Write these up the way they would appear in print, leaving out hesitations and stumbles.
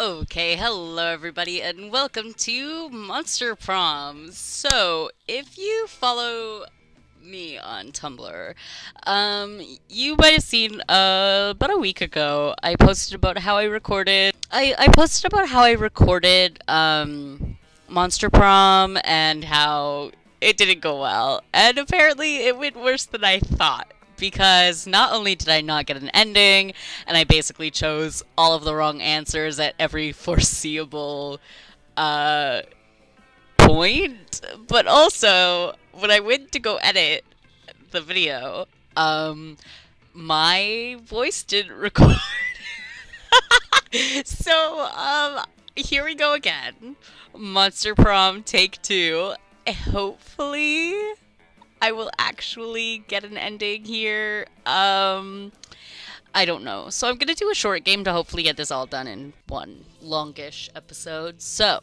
Okay, hello everybody, and welcome to Monster Prom. So, if you follow me on Tumblr, you might have seen about a week ago I posted about how I recorded. I posted about how I recorded Monster Prom and how it didn't go well, and apparently it went worse than I thought. Because not only did I not get an ending, and I basically chose all of the wrong answers at every foreseeable uh, point, but also when I went to go edit the video, my voice didn't record. So, here we go again. Monster Prom Take 2. Hopefully, I will actually get an ending here. I don't know. So I'm gonna do a short game to hopefully get this all done in one longish episode. So,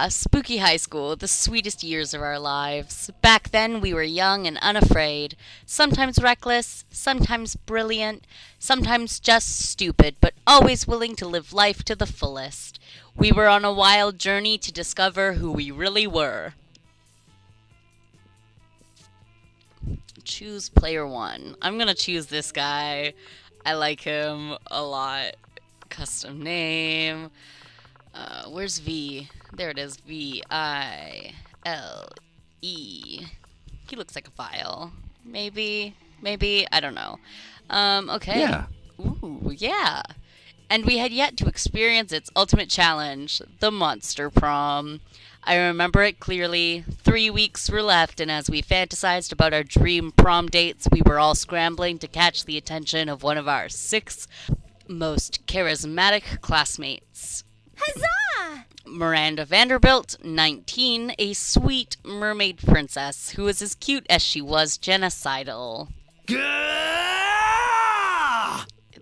spooky high school, the sweetest years of our lives. Back then, we were young and unafraid, sometimes reckless, sometimes brilliant, sometimes just stupid, but always willing to live life to the fullest. We were on a wild journey to discover who we really were. Choose player one. I'm gonna choose this guy. I like him a lot. Custom name. Where's V? There it is. VILE. He looks like a file. Maybe. I don't know. Okay. Yeah. Ooh, yeah. And we had yet to experience its ultimate challenge, the Monster Prom. I remember it clearly. 3 weeks were left, and as we fantasized about our dream prom dates, we were all scrambling to catch the attention of one of our 6 most charismatic classmates. Huzzah! Miranda Vanderbilt, 19, a sweet mermaid princess who was as cute as she was genocidal.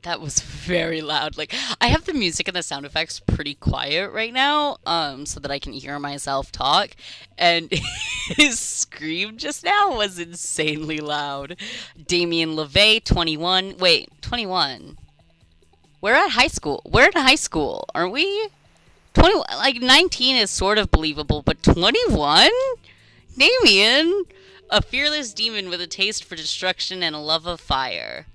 That was very loud. Like, I have the music and the sound effects pretty quiet right now, so that I can hear myself talk. And his scream just now was insanely loud. Damien LeVay, 21. Wait, 21. We're at high school. We're in high school, aren't we? 21. Like, 19 is sort of believable, but 21? Damien, a fearless demon with a taste for destruction and a love of fire.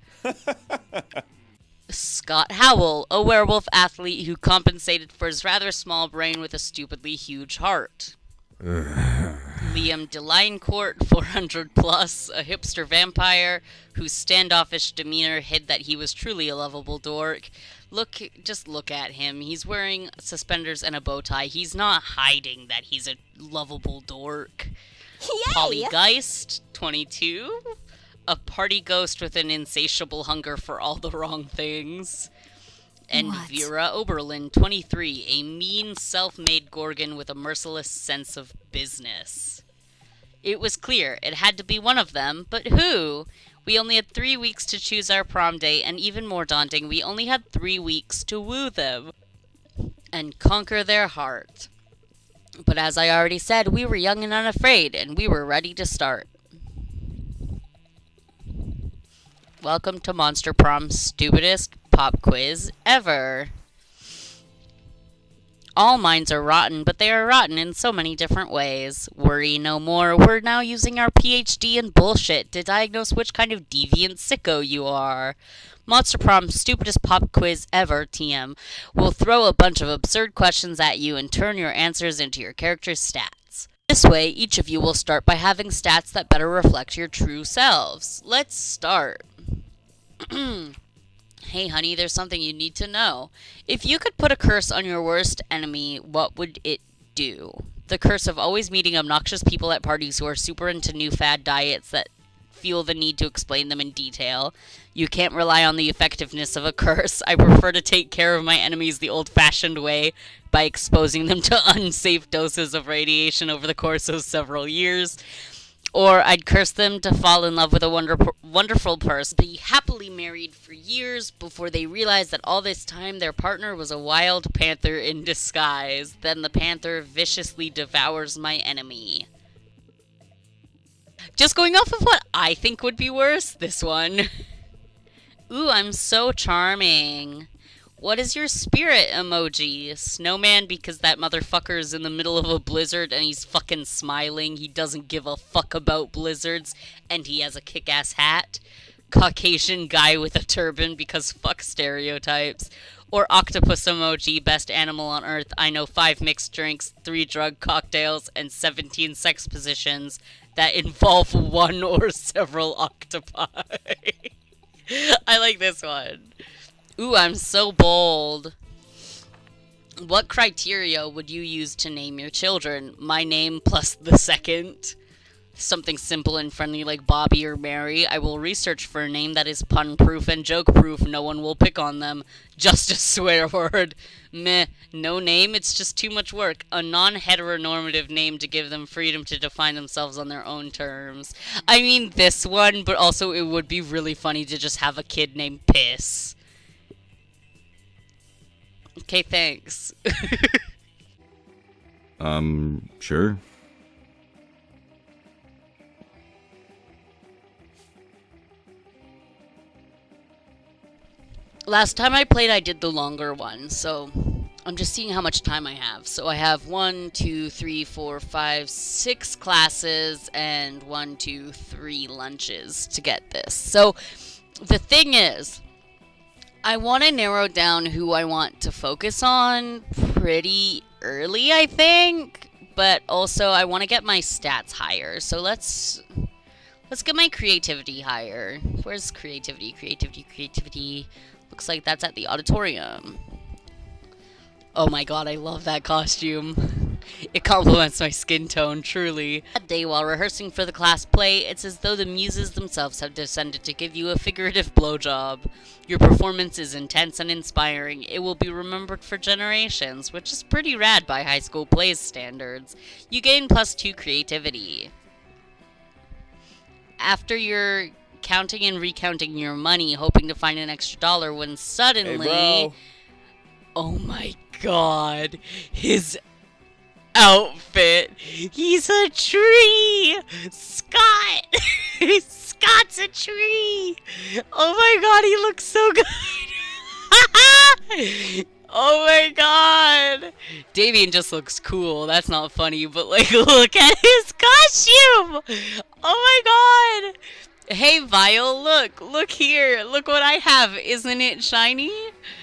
Scott Howell, a werewolf athlete who compensated for his rather small brain with a stupidly huge heart. Liam DeLinecourt, 400 plus, a hipster vampire whose standoffish demeanor hid that he was truly a lovable dork. Just look at him. He's wearing suspenders and a bow tie. He's not hiding that he's a lovable dork. Yay! Polly Geist, 22, a party ghost with an insatiable hunger for all the wrong things. And What? Vera Oberlin, 23, a mean, self-made Gorgon with a merciless sense of business. It was clear it had to be one of them, but who? We only had 3 weeks to choose our prom date, and even more daunting, we only had 3 weeks to woo them and conquer their heart. But as I already said, we were young and unafraid, and we were ready to start. Welcome to Monster Prom's stupidest pop quiz ever. All minds are rotten, but they are rotten in so many different ways. Worry no more, we're now using our PhD in bullshit to diagnose which kind of deviant sicko you are. Monster Prom's stupidest pop quiz ever, TM, will throw a bunch of absurd questions at you and turn your answers into your character's stats. This way, each of you will start by having stats that better reflect your true selves. Let's start. Hey honey, there's something you need to know. If you could put a curse on your worst enemy, what would it do? The curse of always meeting obnoxious people at parties who are super into new fad diets that feel the need to explain them in detail. You can't rely on the effectiveness of a curse. I prefer to take care of my enemies the old-fashioned way by exposing them to unsafe doses of radiation over the course of several years. Or I'd curse them to fall in love with a wonderful person, be happily married for years before they realize that all this time their partner was a wild panther in disguise. Then the panther viciously devours my enemy. Just going off of what I think would be worse, this one. Ooh, I'm so charming. What is your spirit emoji? Snowman because that motherfucker is in the middle of a blizzard and he's fucking smiling. He doesn't give a fuck about blizzards and he has a kick-ass hat. Caucasian guy with a turban because fuck stereotypes. Or octopus emoji, best animal on earth. I know 5 mixed drinks, 3 drug cocktails, and 17 sex positions that involve one or several octopi. I like this one. Ooh, I'm so bold. What criteria would you use to name your children? My name plus the second. Something simple and friendly like Bobby or Mary. I will research for a name that is pun-proof and joke-proof. No one will pick on them. Just a swear word. Meh. No name, it's just too much work. A non-heteronormative name to give them freedom to define themselves on their own terms. I mean this one, but also it would be really funny to just have a kid named Piss. Okay, thanks. Sure. Last time I played, I did the longer one, so I'm just seeing how much time I have. So I have 1, 2, 3, 4, 5, 6 classes and 1, 2, 3 lunches to get this. So the thing is, I want to narrow down who I want to focus on pretty early, I think. But also, I want to get my stats higher. So let's get my creativity higher. Where's creativity? Creativity. Looks like that's at the auditorium. Oh my god, I love that costume. It complements my skin tone, truly. That day while rehearsing for the class play, it's as though the muses themselves have descended to give you a figurative blowjob. Your performance is intense and inspiring. It will be remembered for generations, which is pretty rad by high school plays standards. You gain +2 creativity. After you're counting and recounting your money, hoping to find an extra dollar, when suddenly... Hey, bro. Oh my god. His outfit. He's a tree! Scott! Scott's a tree! Oh my god, he looks so good! Oh my god! Damien just looks cool. That's not funny, but like, look at his costume! Oh my god! Hey, Vile, look here. Look what I have. Isn't it shiny?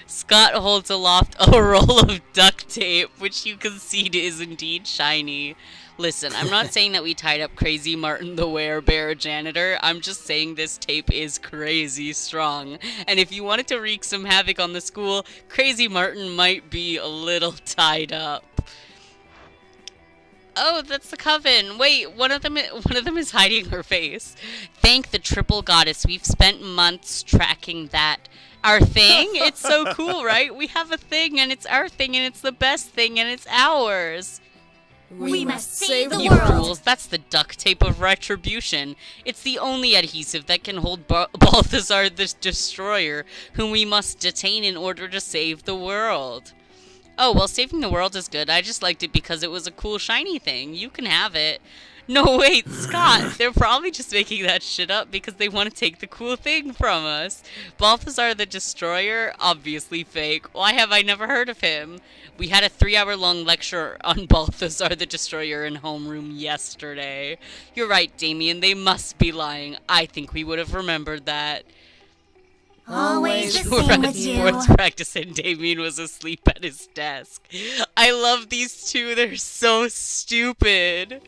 Scott holds aloft a roll of duct tape, which you concede is indeed shiny. Listen, I'm not saying that we tied up Crazy Martin the Werebear janitor. I'm just saying this tape is crazy strong. And if you wanted to wreak some havoc on the school, Crazy Martin might be a little tied up. Oh, that's the coven. Wait, one of them is hiding her face. Thank the triple goddess. We've spent months tracking that. Our thing? It's so cool, right? We have a thing, and it's our thing, and it's the best thing, and it's ours. We must save the You world. fools, that's the duct tape of retribution. It's the only adhesive that can hold Balthazar the Destroyer, whom we must detain in order to save the world. Oh, well, saving the world is good. I just liked it because it was a cool, shiny thing. You can have it. No, wait, Scott. They're probably just making that shit up because they want to take the cool thing from us. Balthazar the Destroyer? Obviously fake. Why have I never heard of him? We had a 3-hour-long lecture on Balthazar the Destroyer in homeroom yesterday. You're right, Damien. They must be lying. I think we would have remembered that. Always the You were same at with you. sports practice and Damien was asleep at his desk. I love these two. They're so stupid.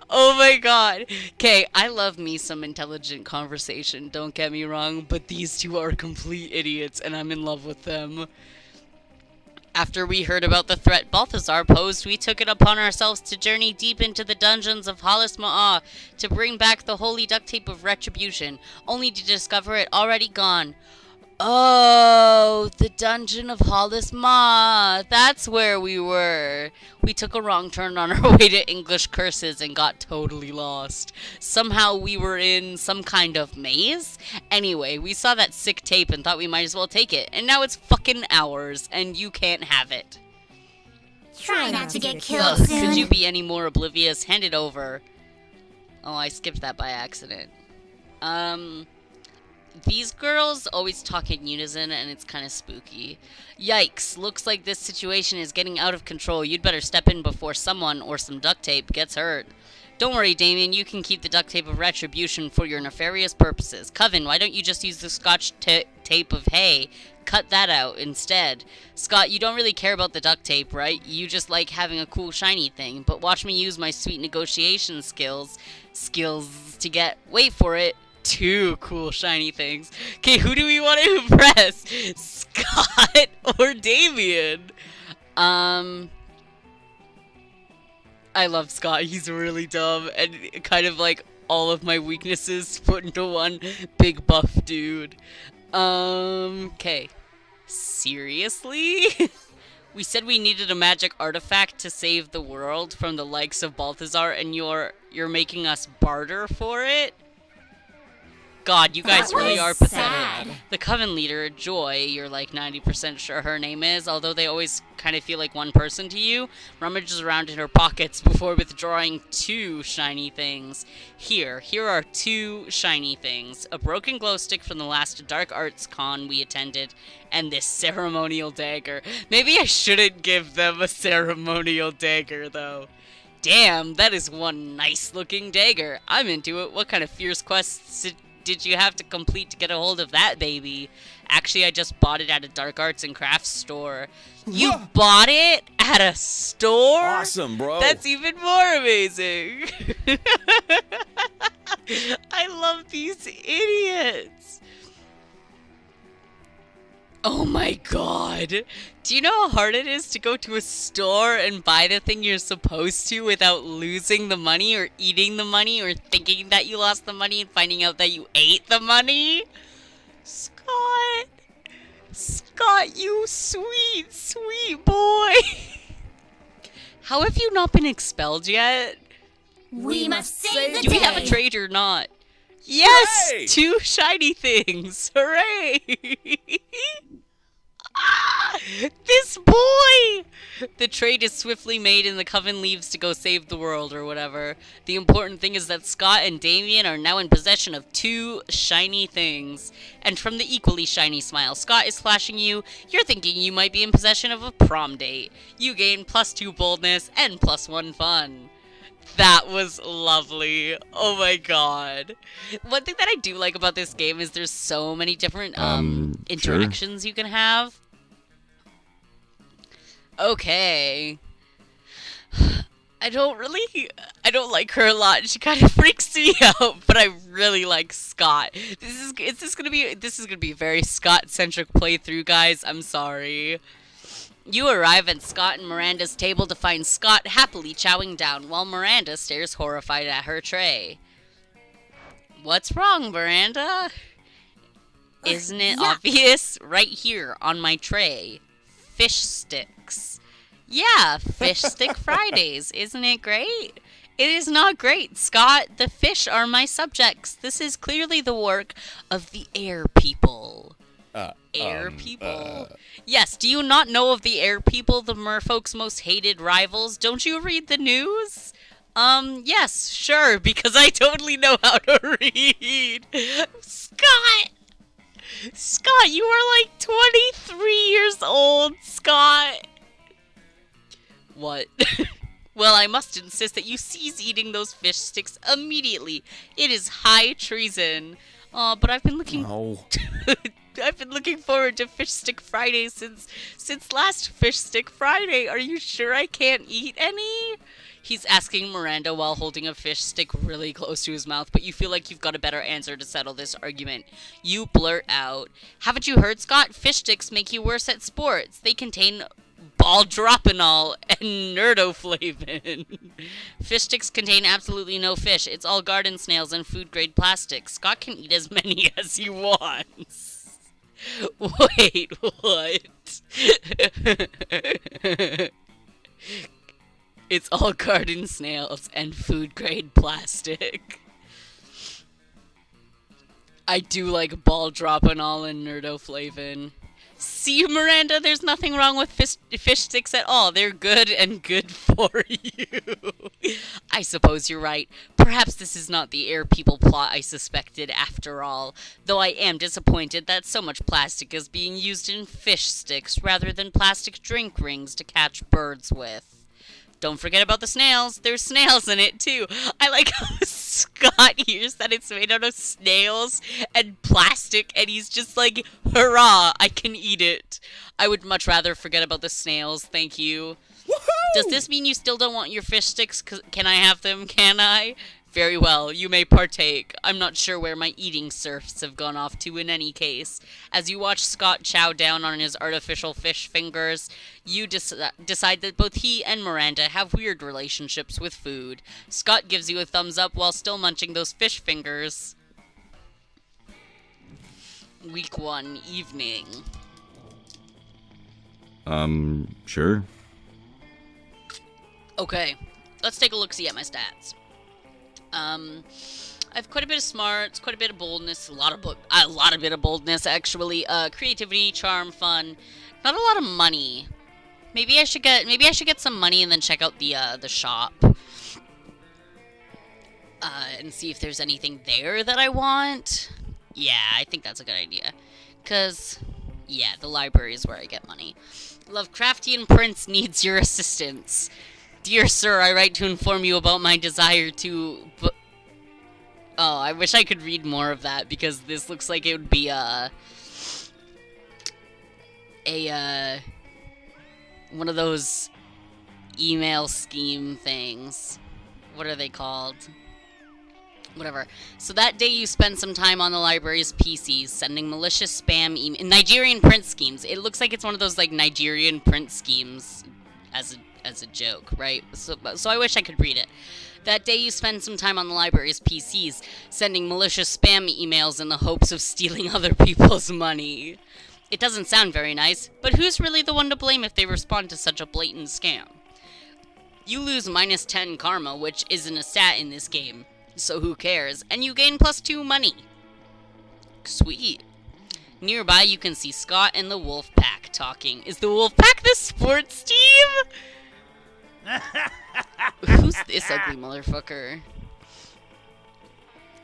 Oh my god. Okay, I love me some intelligent conversation, don't get me wrong, but these two are complete idiots and I'm in love with them. After we heard about the threat Balthazar posed, we took it upon ourselves to journey deep into the dungeons of Hollis Ma'ah to bring back the holy duct tape of retribution, only to discover it already gone. Oh, the dungeon of Hollis Ma'ah. That's where we were. We took a wrong turn on our way to English curses and got totally lost. Somehow we were in some kind of maze. Anyway, we saw that sick tape and thought we might as well take it. And now it's fucking ours, and you can't have it. Try not to get killed Ugh, soon. could you be any more oblivious? Hand it over. Oh, I skipped that by accident. These girls always talk in unison, and it's kind of spooky. Yikes, looks like this situation is getting out of control. You'd better step in before someone or some duct tape gets hurt. Don't worry, Damien, you can keep the duct tape of retribution for your nefarious purposes. Coven, why don't you just use the scotch tape of hay? Cut that out instead. Scott, you don't really care about the duct tape, right? You just like having a cool shiny thing. But watch me use my sweet negotiation skills to get, wait for it, 2 cool shiny things. Okay, who do we want to impress? Scott or Damien? I love Scott. He's really dumb and kind of like all of my weaknesses put into one big buff dude. Okay. Seriously? We said we needed a magic artifact to save the world from the likes of Balthazar, and you're making us barter for it? God, you guys That really was are pathetic. sad. The Coven leader, Joy, you're like 90% sure her name is, although they always kind of feel like one person to you, rummages around in her pockets before withdrawing 2 shiny things. Here are 2 shiny things. A broken glow stick from the last dark arts con we attended, and this ceremonial dagger. Maybe I shouldn't give them a ceremonial dagger, though. Damn, that is one nice-looking dagger. I'm into it. What kind of fierce quests did you have to complete to get a hold of that baby? Actually, I just bought it at a dark arts and crafts store. You bought it at a store? Awesome, bro. That's even more amazing. I love these idiots. Oh my god. Do you know how hard it is to go to a store and buy the thing you're supposed to without losing the money or eating the money or thinking that you lost the money and finding out that you ate the money? Scott. Scott, you sweet, sweet boy. How have you not been expelled yet? We must save the Do day. we have a trade or not? Yes! Hooray! 2 shiny things! Hooray! Ah, this boy! The trade is swiftly made and the Coven leaves to go save the world or whatever. The important thing is that Scott and Damien are now in possession of 2 shiny things. And from the equally shiny smile Scott is flashing you, you're thinking you might be in possession of a prom date. You gain +2 boldness and +1 fun. That was lovely. Oh my god. One thing that I do like about this game is there's so many different interactions you can have. Okay. I don't like her a lot. She kind of freaks me out, but I really like Scott. This is gonna be a very Scott-centric playthrough, guys. I'm sorry. You arrive at Scott and Miranda's table to find Scott happily chowing down while Miranda stares horrified at her tray. What's wrong, Miranda? Isn't it obvious? Right here on my tray. Fish sticks. Yeah, Fish Stick Fridays. Isn't it great? It is not great, Scott. The fish are my subjects. This is clearly the work of the air people. Air people? Yes, do you not know of the air people, the merfolk's most hated rivals? Don't you read the news? Yes, sure, because I totally know how to read. Scott! Scott, you are like 23 years old, Scott. What? Well, I must insist that you cease eating those fish sticks immediately. It is high treason. But I've been looking... Oh. I've been looking forward to Fish Stick Friday since last Fish Stick Friday. Are you sure I can't eat any? He's asking Miranda while holding a fish stick really close to his mouth, but you feel like you've got a better answer to settle this argument. You blurt out, "Haven't you heard, Scott? Fish sticks make you worse at sports. They contain baldropinol and nerdoflavin. Fish sticks contain absolutely no fish. It's all garden snails and food-grade plastic. Scott can eat as many as he wants." Wait, what? It's all garden snails and food-grade plastic. I do like baldropinol and nerdoflavin. See, Miranda, there's nothing wrong with fish sticks at all. They're good and good for you. I suppose you're right. Perhaps this is not the air people plot I suspected after all, though I am disappointed that so much plastic is being used in fish sticks rather than plastic drink rings to catch birds with. Don't forget about the snails. There's snails in it, too. I like how Scott hears that it's made out of snails and plastic, and he's just like, hurrah, I can eat it. I would much rather forget about the snails, thank you. Woohoo! Does this mean you still don't want your fish sticks? Can I have them? Can I? Very well, you may partake. I'm not sure where my eating serfs have gone off to in any case. As you watch Scott chow down on his artificial fish fingers, you decide that both he and Miranda have weird relationships with food. Scott gives you a thumbs up while still munching those fish fingers. Week 1, evening. Sure. Okay, let's take a look-see at my stats. I have quite a bit of smarts, quite a bit of boldness, a lot of bit of boldness actually. Creativity, charm, fun. Not a lot of money. Maybe I should get some money and then check out the shop. And see if there's anything there that I want. Yeah, I think that's a good idea. 'Cause yeah, the library is where I get money. Lovecraftian Prince needs your assistance. Dear sir, I write to inform you about my desire to... Oh, I wish I could read more of that, because this looks like it would be, one of those email scheme things. What are they called? Whatever. So that day you spend some time on the library's PCs, sending malicious spam Nigerian print schemes. It looks like it's one of those, like, Nigerian print schemes as a joke, right? So I wish I could read it. That day you spend some time on the library's PCs, sending malicious spam emails in the hopes of stealing other people's money. It doesn't sound very nice, but who's really the one to blame if they respond to such a blatant scam? You lose -10 karma, which isn't a stat in this game, so who cares, and you gain +2 money. Sweet. Nearby you can see Scott and the Wolf Pack talking. Is the Wolf Pack the sports team? Who's this ugly motherfucker?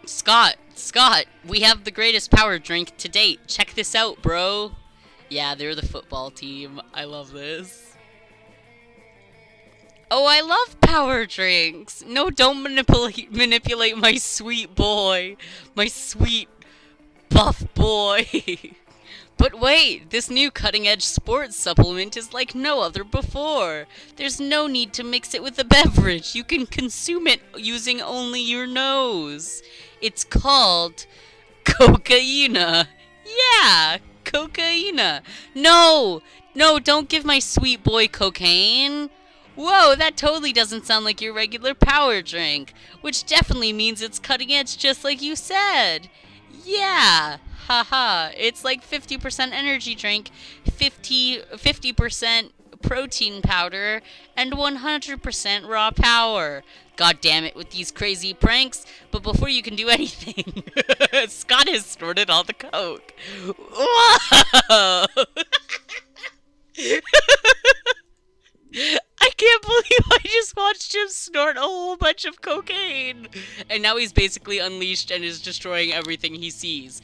Scott, we have the greatest power drink to date. Check this out, bro. Yeah, they're the football team. I love this. Oh, I love power drinks. No, don't manipulate my sweet boy. My sweet buff boy. But wait, this new cutting-edge sports supplement is like no other before. There's no need to mix it with a beverage. You can consume it using only your nose. It's called cocaina. Yeah, cocaina. No, don't give my sweet boy cocaine. Whoa, that totally doesn't sound like your regular power drink, which definitely means it's cutting edge just like you said. Yeah. Haha, it's like 50% energy drink, 50% protein powder, and 100% raw power. God damn it with these crazy pranks, but before you can do anything, Scott has snorted all the coke. Whoa! I can't believe I just watched him snort a whole bunch of cocaine. And now he's basically unleashed and is destroying everything he sees.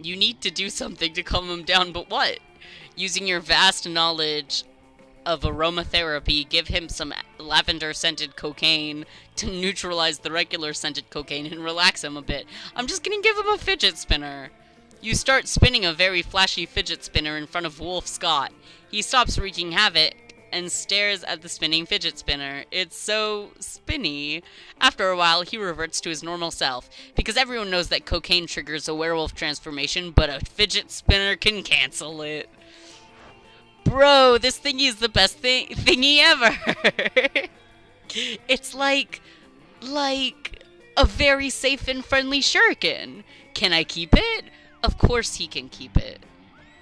You need to do something to calm him down, but what? Using your vast knowledge of aromatherapy, give him some lavender-scented cocaine to neutralize the regular scented cocaine and relax him a bit. I'm just gonna give him a fidget spinner. You start spinning a very flashy fidget spinner in front of Wolf Scott. He stops wreaking havoc and stares at the spinning fidget spinner. It's so spinny. After a while, he reverts to his normal self, because everyone knows that cocaine triggers a werewolf transformation, but a fidget spinner can cancel it. Bro, this thingy is the best thingy ever. It's like a very safe and friendly shuriken. Can I keep it? Of course he can keep it.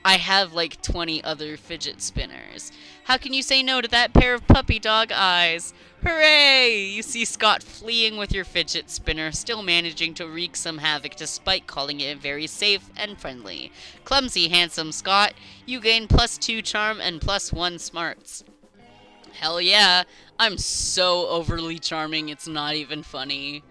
I have like 20 other fidget spinners. How can you say no to that pair of puppy dog eyes? Hooray! You see Scott fleeing with your fidget spinner, still managing to wreak some havoc despite calling it very safe and friendly. Clumsy, handsome Scott, you gain +2 charm and +1 smarts. Hell yeah, I'm so overly charming, it's not even funny.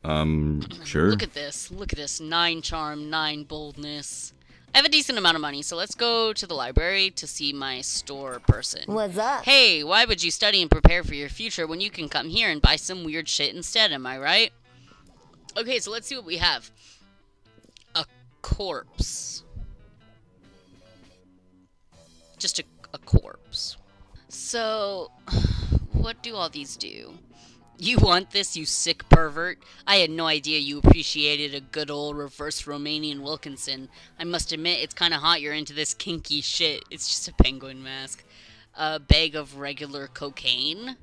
Sure. Look at this. 9 charm, 9 boldness. I have a decent amount of money, so let's go to the library to see my store person. What's up? Hey, why would you study and prepare for your future when you can come here and buy some weird shit instead, am I right? Okay, so let's see what we have. A corpse. Just a corpse. So, what do all these do? You want this, you sick pervert? I had no idea you appreciated a good old reverse Romanian Wilkinson. I must admit, it's kinda hot you're into this kinky shit. It's just a penguin mask. A bag of regular cocaine.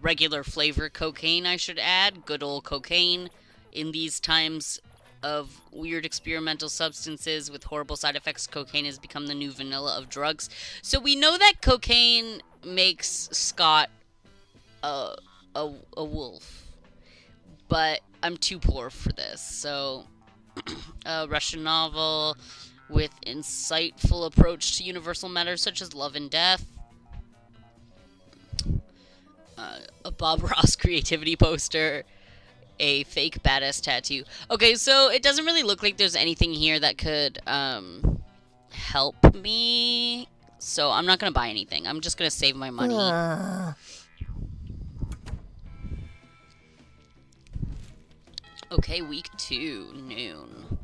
Regular flavor cocaine, I should add. Good old cocaine. In these times of weird experimental substances with horrible side effects, cocaine has become the new vanilla of drugs. So we know that cocaine makes Scott a wolf, but I'm too poor for this. So, a Russian novel with insightful approach to universal matters such as love and death. A Bob Ross creativity poster. A fake badass tattoo. Okay, so it doesn't really look like there's anything here that could help me. So I'm not gonna buy anything. I'm just gonna save my money. Okay, week 2, noon.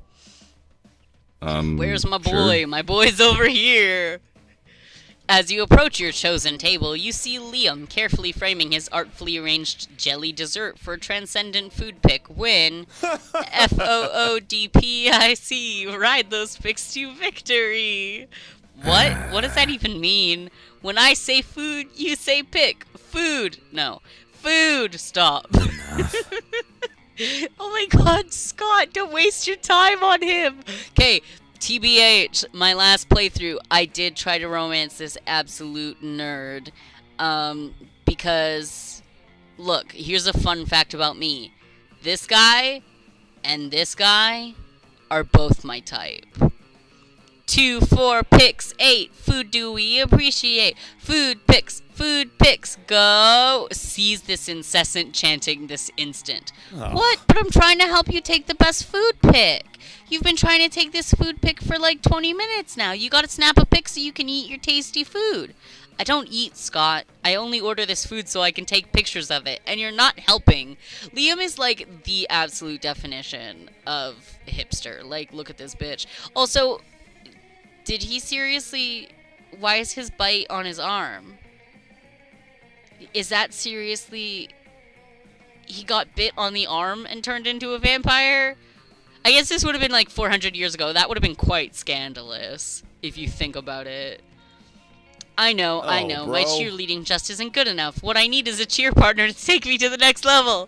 Where's my boy? Sure. My boy's over here. As you approach your chosen table, you see Liam carefully framing his artfully arranged jelly dessert for a transcendent food pick when FOODPIC, ride those picks to victory. What? What does that even mean? When I say food, you say pick. Food. No. Food. Stop. Oh my god, Scott, don't waste your time on him. Okay, TBH, my last playthrough, I did try to romance this absolute nerd. Because, look, here's a fun fact about me. This guy and this guy are both my type. 2, 4, picks, 8. Food do we appreciate? Food picks, go. Seize this incessant chanting this instant. Oh. What? But I'm trying to help you take the best food pick. You've been trying to take this food pick for like 20 minutes now. You gotta snap a pic so you can eat your tasty food. I don't eat, Scott. I only order this food so I can take pictures of it, and you're not helping. Liam is like the absolute definition of hipster. Like, look at this bitch. Also, did he seriously... Why is his bite on his arm? Is that seriously... He got bit on the arm and turned into a vampire? I guess this would have been like 400 years ago. That would have been quite scandalous, if you think about it. I know. Bro. My cheerleading just isn't good enough. What I need is a cheer partner to take me to the next level.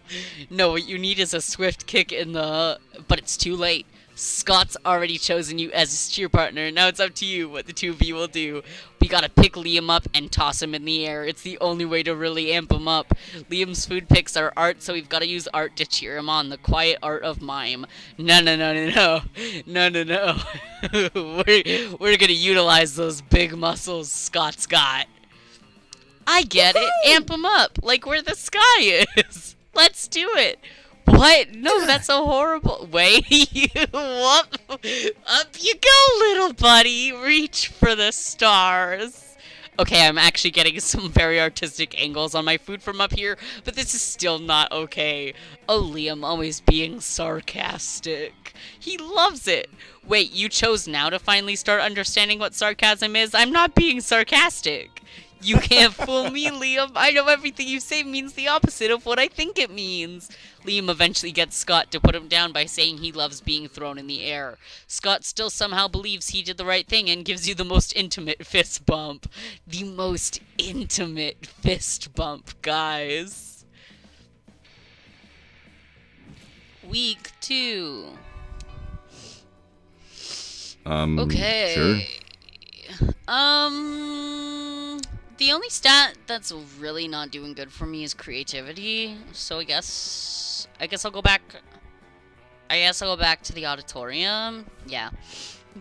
No, what you need is a swift kick in the... But it's too late. Scott's already chosen you as his cheer partner. Now it's up to you what the two of you will do. We gotta pick Liam up and toss him in the air. It's the only way to really amp him up. Liam's food picks are art, so we've gotta use art to cheer him on. The quiet art of mime. No. We're gonna utilize those big muscles Scott's got. I get it. Amp him up, like where the sky is. Let's do it. What? No, that's a horrible... Wait, up you go, little buddy. Reach for the stars. Okay, I'm actually getting some very artistic angles on my food from up here, but this is still not okay. Oh, Liam always being sarcastic. He loves it. Wait, you chose now to finally start understanding what sarcasm is? I'm not being sarcastic. You can't fool me, Liam. I know everything you say means the opposite of what I think it means. Liam eventually gets Scott to put him down by saying he loves being thrown in the air. Scott still somehow believes he did the right thing and gives you the most intimate fist bump. The most intimate fist bump, guys. Week 2. Okay. Sure. The only stat that's really not doing good for me is creativity. So I guess I'll go back. I'll go back to the auditorium. Yeah.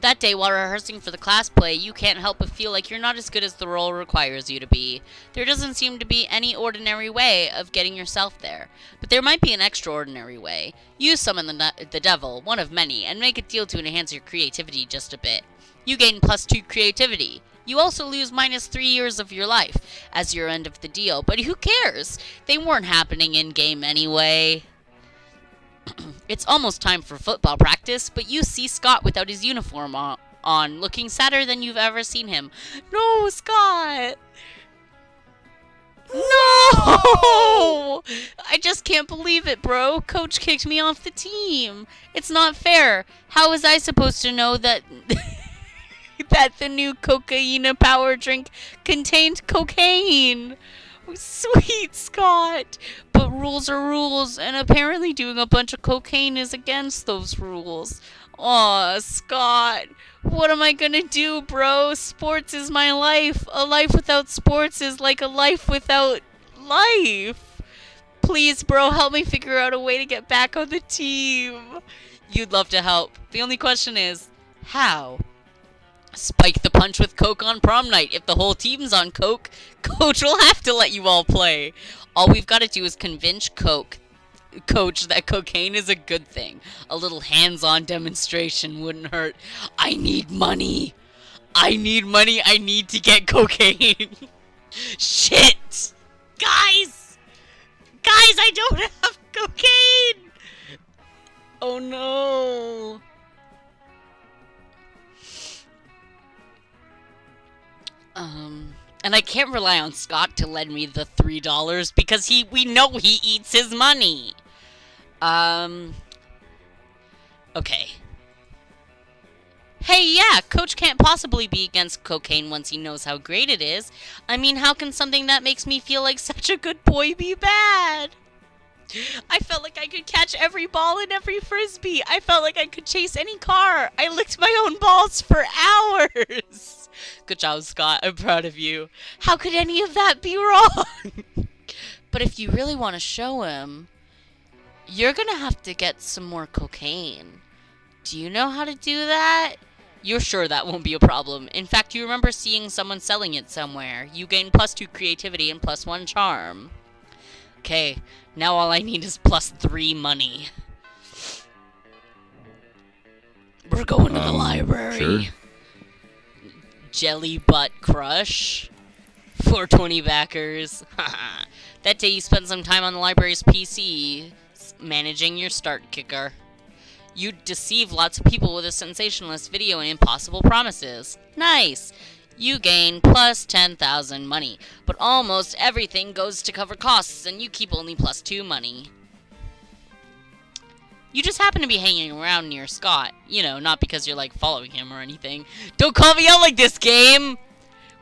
That day, while rehearsing for the class play, you can't help but feel like you're not as good as the role requires you to be. There doesn't seem to be any ordinary way of getting yourself there. But there might be an extraordinary way. You summon the devil, one of many, and make a deal to enhance your creativity just a bit. You gain +2 creativity. You also lose -3 years of your life as your end of the deal, but who cares? They weren't happening in-game anyway. It's almost time for football practice, but you see Scott without his uniform on, looking sadder than you've ever seen him. No, Scott! No! I just can't believe it, bro. Coach kicked me off the team. It's not fair. How was I supposed to know that that the new cocaine power drink contained cocaine? Sweet Scott! But rules are rules, and apparently doing a bunch of cocaine is against those rules. Aw, Scott. What am I gonna do, bro? Sports is my life. A life without sports is like a life without life. Please, bro, help me figure out a way to get back on the team. You'd love to help. The only question is, how? Spike the punch with Coke on prom night. If the whole team's on Coke, Coach will have to let you all play. All we've got to do is convince Coach that cocaine is a good thing. A little hands-on demonstration wouldn't hurt. I need money. I need to get cocaine. Shit! Guys, I don't have cocaine! Oh no. And I can't rely on Scott to lend me the $3 because we know he eats his money. Okay. Hey, yeah, Coach can't possibly be against cocaine once he knows how great it is. I mean, how can something that makes me feel like such a good boy be bad? I felt like I could catch every ball and every frisbee. I felt like I could chase any car. I licked my own balls for hours. Good job, Scott. I'm proud of you. How could any of that be wrong? But if you really want to show him, you're going to have to get some more cocaine. Do you know how to do that? You're sure that won't be a problem. In fact, you remember seeing someone selling it somewhere. You gain +2 creativity and +1 charm. Okay, now all I need is +3 money. We're going to the library. Sure. Jelly Butt Crush. 420 backers. That day you spent some time on the library's PC, managing your start kicker. You deceive lots of people with a sensationalist video and impossible promises. Nice! You gain +10,000 money, but almost everything goes to cover costs, and you keep only +2 money. You just happen to be hanging around near Scott. You know, not because you're, like, following him or anything. Don't call me out like this, game!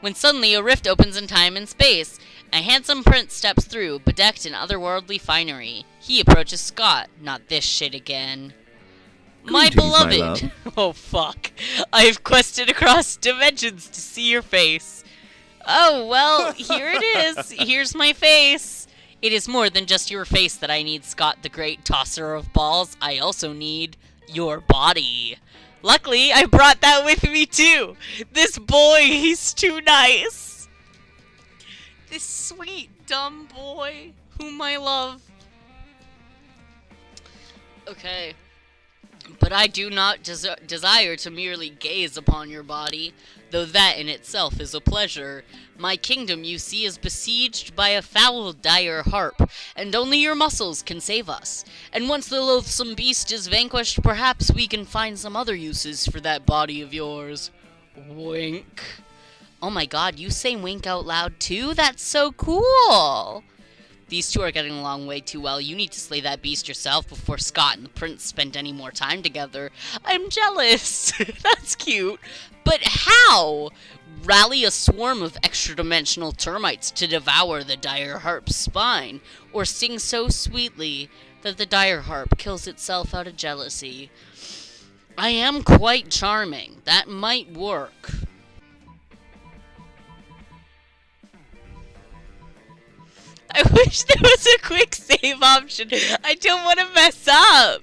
When suddenly a rift opens in time and space. A handsome prince steps through, bedecked in otherworldly finery. He approaches Scott. Not this shit again. My Greetings, my beloved! love. Oh, fuck. I've quested across dimensions to see your face. Oh, well, here it is. Here's my face. It is more than just your face that I need, Scott, the great tosser of balls. I also need your body. Luckily, I brought that with me, too. This boy, he's too nice. This sweet, dumb boy whom I love. Okay. But I do not desire to merely gaze upon your body, though that in itself is a pleasure. My kingdom, you see, is besieged by a foul, dire harp, and only your muscles can save us. And once the loathsome beast is vanquished, perhaps we can find some other uses for that body of yours. Wink. Oh my god, you say wink out loud too? That's so cool! These two are getting along way too well. You need to slay that beast yourself before Scott and the prince spend any more time together. I'm jealous. That's cute. But how? Rally a swarm of extra-dimensional termites to devour the dire harp's spine, or sing so sweetly that the dire harp kills itself out of jealousy. I am quite charming. That might work. I wish there was a quick save option. I don't want to mess up.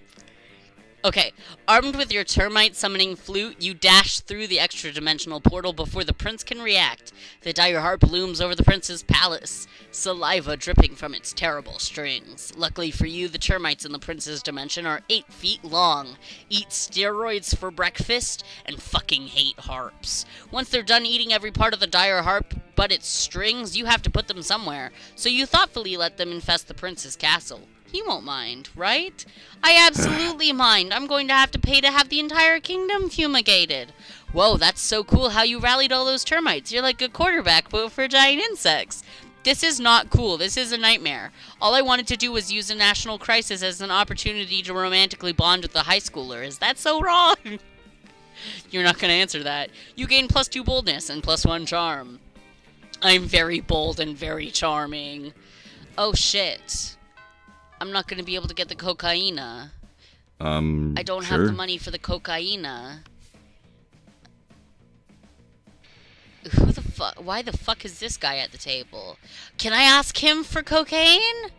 Okay, armed with your termite summoning flute, you dash through the extra-dimensional portal before the prince can react. The dire harp looms over the prince's palace, saliva dripping from its terrible strings. Luckily for you, the termites in the prince's dimension are 8 feet long, eat steroids for breakfast, and fucking hate harps. Once they're done eating every part of the dire harp but its strings, you have to put them somewhere, so you thoughtfully let them infest the prince's castle. He won't mind, right? I absolutely mind. I'm going to have to pay to have the entire kingdom fumigated. Whoa, that's so cool how you rallied all those termites. You're like a quarterback, but for giant insects. This is not cool. This is a nightmare. All I wanted to do was use a national crisis as an opportunity to romantically bond with a high schooler. Is that so wrong? You're not going to answer that. You gain +2 boldness and +1 charm. I'm very bold and very charming. Oh, shit. I'm not going to be able to get the cocaina. I don't have the money for the cocaina. Who the fuck? Why the fuck is this guy at the table? Can I ask him for cocaine?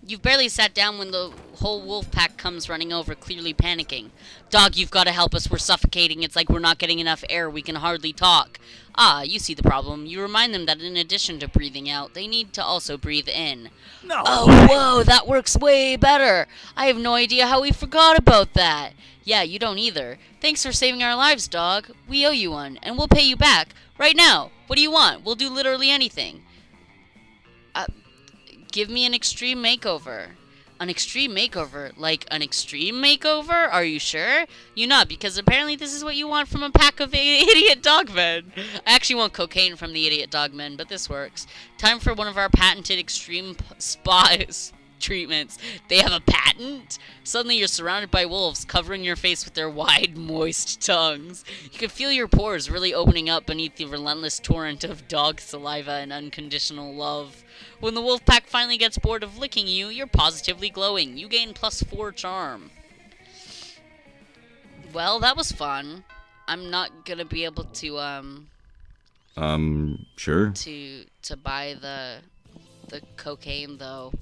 You've barely sat down when the whole wolf pack comes running over, clearly panicking. Dog, you've got to help us. We're suffocating. It's like we're not getting enough air. We can hardly talk. Ah, you see the problem. You remind them that in addition to breathing out, they need to also breathe in. No. Oh, whoa, that works way better. I have no idea how we forgot about that. Yeah, you don't either. Thanks for saving our lives, dog. We owe you one, and we'll pay you back. Right now. What do you want? We'll do literally anything. Give me an extreme makeover. An extreme makeover? Like an extreme makeover? Are you sure? You not, because apparently this is what you want from a pack of idiot dogmen. I actually want cocaine from the idiot dogmen, but this works. Time for one of our patented extreme spa treatments. They have a patent? Suddenly you're surrounded by wolves, covering your face with their wide, moist tongues. You can feel your pores really opening up beneath the relentless torrent of dog saliva and unconditional love. When the wolf pack finally gets bored of licking you, you're positively glowing. You gain +4 charm. Well, that was fun. I'm not gonna be able to, Sure. to buy the cocaine, though.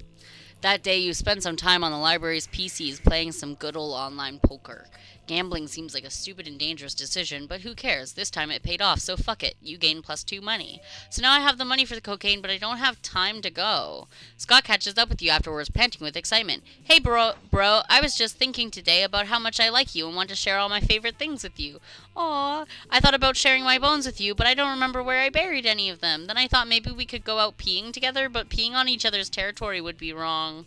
That day, you spent some time on the library's PCs playing some good old online poker. Gambling seems like a stupid and dangerous decision, but who cares? This time it paid off, so fuck it. You gain +2 money. So now I have the money for the cocaine, but I don't have time to go. Scott catches up with you afterwards, panting with excitement. Hey, bro, I was just thinking today about how much I like you and want to share all my favorite things with you. Aw, I thought about sharing my bones with you, but I don't remember where I buried any of them. Then I thought maybe we could go out peeing together, but peeing on each other's territory would be wrong.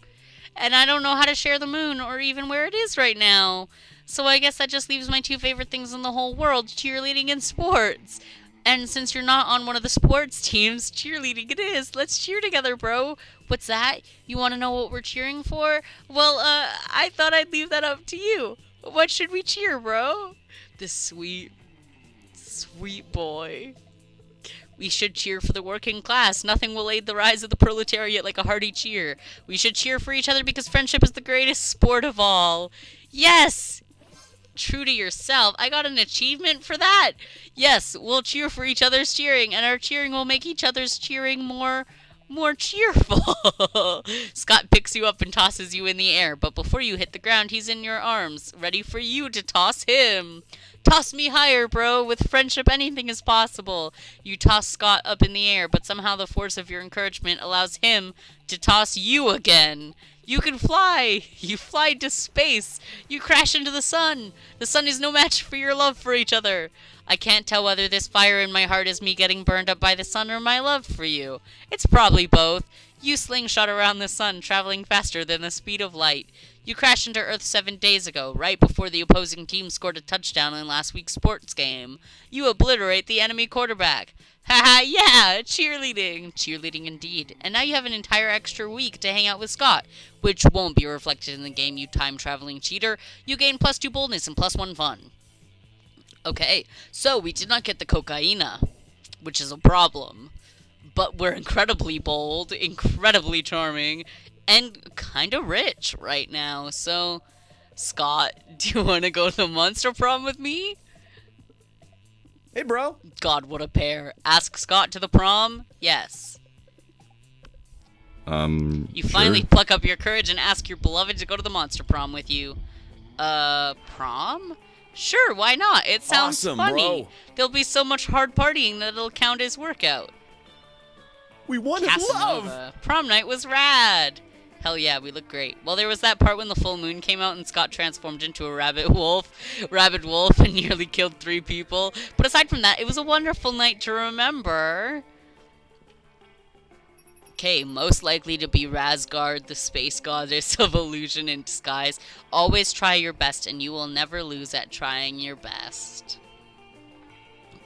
And I don't know how to share the moon or even where it is right now. So I guess that just leaves my 2 favorite things in the whole world, cheerleading and sports. And since you're not on one of the sports teams, cheerleading it is. Let's cheer together, bro. What's that? You want to know what we're cheering for? Well, I thought I'd leave that up to you. What should we cheer, bro? This sweet, sweet boy. We should cheer for the working class. Nothing will aid the rise of the proletariat like a hearty cheer. We should cheer for each other because friendship is the greatest sport of all. Yes! True to yourself. I got an achievement for that. Yes, we'll cheer for each other's cheering, and our cheering will make each other's cheering more cheerful. Scott picks you up and tosses you in the air, but before you hit the ground, he's in your arms, ready for you to toss him. Toss me higher, bro. With friendship, anything is possible. You toss Scott up in the air, but somehow the force of your encouragement allows him to toss you again. You can fly! You fly to space! You crash into the sun! The sun is no match for your love for each other! I can't tell whether this fire in my heart is me getting burned up by the sun or my love for you. It's probably both. You slingshot around the sun, traveling faster than the speed of light. You crashed into Earth 7 days ago, right before the opposing team scored a touchdown in last week's sports game. You obliterate the enemy quarterback. Haha, yeah, cheerleading. Cheerleading indeed. And now you have an entire extra week to hang out with Scott, which won't be reflected in the game, you time-traveling cheater. You gain +2 boldness and +1 fun. Okay, so we did not get the cocaina, which is a problem. But we're incredibly bold, incredibly charming, and kind of rich right now. So Scott, do you want to go to the monster prom with me? Hey, bro. God, what a pair. Ask Scott to the prom? Yes. You Sure. finally pluck up your courage and ask your beloved to go to the monster prom with you. Prom? Sure, why not? It sounds Awesome, funny. bro. There'll be so much hard partying that it'll count as workout. We wanted love. Casanova. Prom night was rad. Hell yeah, we look great. Well, there was that part when the full moon came out and Scott transformed into a rabid wolf, and nearly killed 3 people. But aside from that, it was a wonderful night to remember. Okay, most likely to be Razgard, the space goddess of illusion in disguise. Always try your best and you will never lose at trying your best.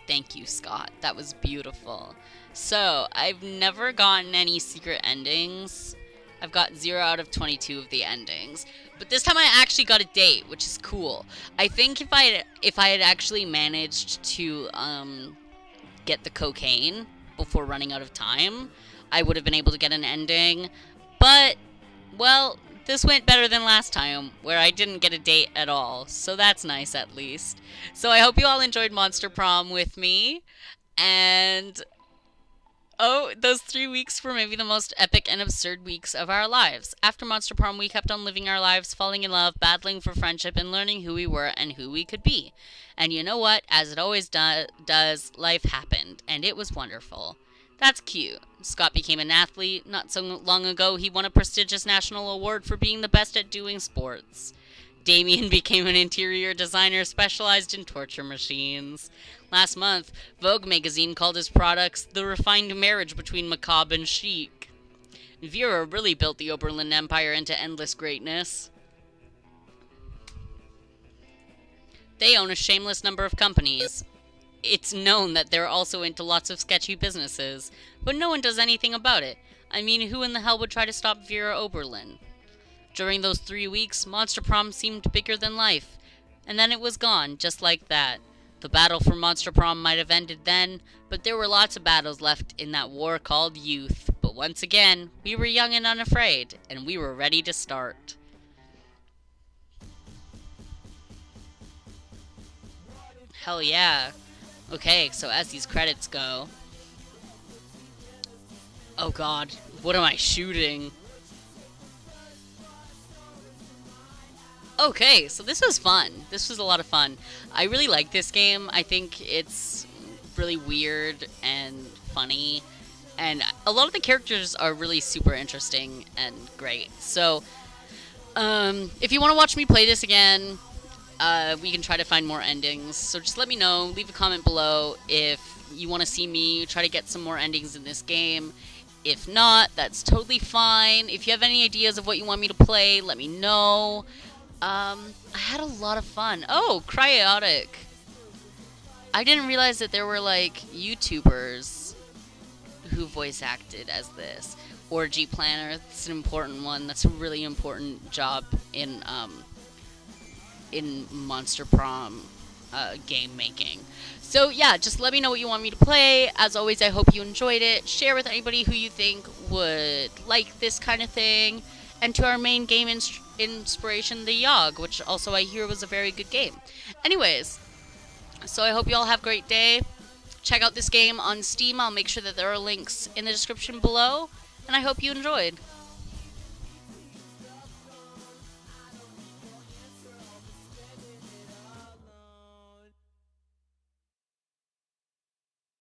Thank you, Scott. That was beautiful. So, I've never gotten any secret endings. I've got 0 out of 22 of the endings. But this time I actually got a date, which is cool. I think if I had actually managed to get the cocaine before running out of time, I would have been able to get an ending. But, well, this went better than last time, where I didn't get a date at all. So that's nice, at least. So I hope you all enjoyed Monster Prom with me. And oh, those 3 weeks were maybe the most epic and absurd weeks of our lives. After Monster Prom, we kept on living our lives, falling in love, battling for friendship, and learning who we were and who we could be. And you know what? As it always does, life happened, and it was wonderful. That's cute. Scott became an athlete. Not so long ago, he won a prestigious national award for being the best at doing sports. Damien became an interior designer specialized in torture machines. Last month, Vogue magazine called his products the refined marriage between macabre and chic. Vera really built the Oberlin Empire into endless greatness. They own a shameless number of companies. It's known that they're also into lots of sketchy businesses, but no one does anything about it. I mean, who in the hell would try to stop Vera Oberlin? During those 3 weeks, Monster Prom seemed bigger than life, and then it was gone, just like that. The battle for Monster Prom might have ended then, but there were lots of battles left in that war called youth. But once again, we were young and unafraid, and we were ready to start. Hell yeah. Okay, so as these credits go... Oh god, what am I shooting? Okay, so this was fun. This was a lot of fun. I really like this game. I think it's really weird and funny. And a lot of the characters are really super interesting and great. So, if you want to watch me play this again, we can try to find more endings. So just let me know. Leave a comment below if you want to see me try to get some more endings in this game. If not, that's totally fine. If you have any ideas of what you want me to play, let me know. I had a lot of fun. Oh, Cryotic. I didn't realize that there were, like, YouTubers who voice acted as this. Orgy Planner, that's an important one. That's a really important job in Monster Prom game making. So yeah, just let me know what you want me to play. As always, I hope you enjoyed it. Share with anybody who you think would like this kind of thing. And to our main game inspiration, the Yogg, which also I hear was a very good game. Anyways, so I hope you all have a great day. Check out this game on Steam. I'll make sure that there are links in the description below. And I hope you enjoyed.